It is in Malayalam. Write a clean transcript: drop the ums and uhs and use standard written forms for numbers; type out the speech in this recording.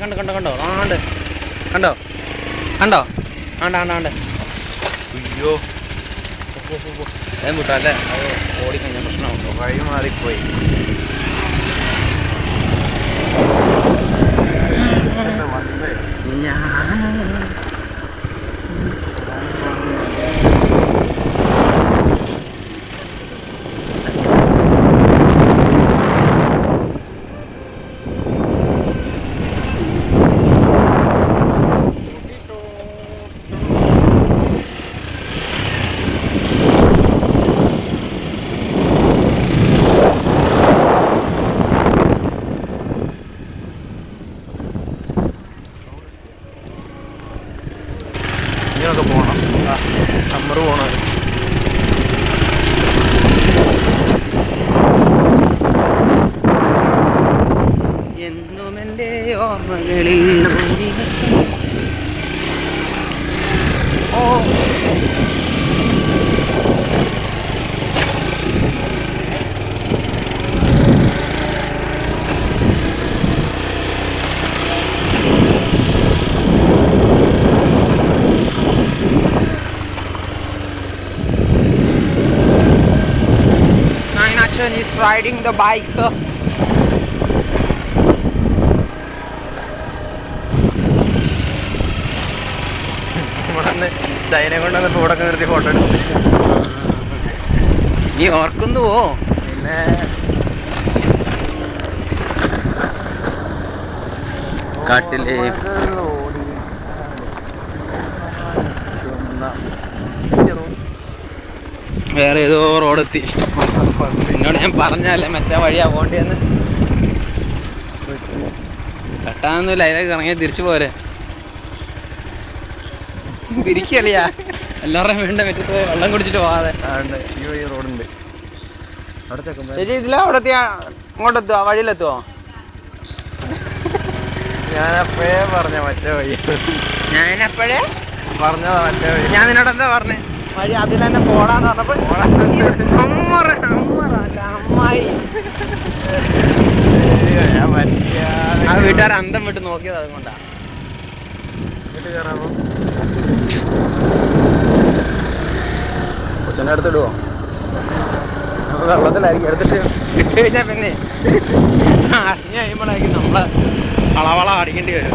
കണ്ടോ കണ്ടോ കണ്ടോ ആണ്ട് കണ്ടോ കണ്ടോ ആണ്ട് ആണ്ട് ആണ്ട് അയ്യോ വിട്ടോ അല്ലേ അത് ഓടിക്കഴിഞ്ഞാൽ പ്രശ്നമുണ്ടോ വഴി മാറിപ്പോയി. ഞാൻ ഇങ്ങനൊക്കെ പോകണം. സമ്മർ പോകണം. എന്നും എൻ്റെ ഓർമ്മകളിൽ ഓ Nainachan is riding the bike. നമ്മളന്ന് ചൈന കൊണ്ടുവന്ന് ഫോട്ടൊക്കെ നിർത്തി ഫോട്ടോ എടുത്ത്. നീ ഓർക്കുന്നുവോ? പിന്നെ കാട്ടിലെ വേറെ ഏതോ റോഡെത്തി. എന്നോട് ഞാൻ പറഞ്ഞല്ലേ മറ്റേ വഴിയാ പോണ്ടിയെന്ന്. തട്ടാനൊന്നുമില്ല, അതിലേക്ക് ഇറങ്ങിയാൽ തിരിച്ചു പോരെ. തിരിക്കളിയാ എല്ലാവരുടെയും വീടിന്റെ മുറ്റത്ത് വെള്ളം കുടിച്ചിട്ട് പോവാതെ. ഈ വഴി റോഡുണ്ട് അവിടെ. ചേച്ചി ഇതിലാ അവിടെ എത്തിയാ ഇങ്ങോട്ടെത്തുവോ? വഴിയിലെത്തുവോ? ഞാനപ്പോഴേ പറഞ്ഞ മറ്റേ വഴി. ഞാനപ്പോഴേ പറഞ്ഞതാ മറ്റേ വഴി. ഞാൻ നിന്നോട് എന്താ പറഞ്ഞേ? വഴി അതിൽ തന്നെ പോടാന്ന് പറഞ്ഞപ്പോ അമ്മായി ആ വീട്ടുകാർ അന്തം വിട്ട് നോക്കിയത് അതുകൊണ്ടാ. കൊച്ചിൻ്റെ അടുത്ത് ഇടുവോ? വെള്ളത്തിലായിരിക്കും. എടുത്തിട്ട് ഇട്ട് കഴിഞ്ഞാ പിന്നെ അറിഞ്ഞു കഴിയുമ്പോഴായിരിക്കും നമ്മള് വളവള അടിക്കേണ്ടി വരും.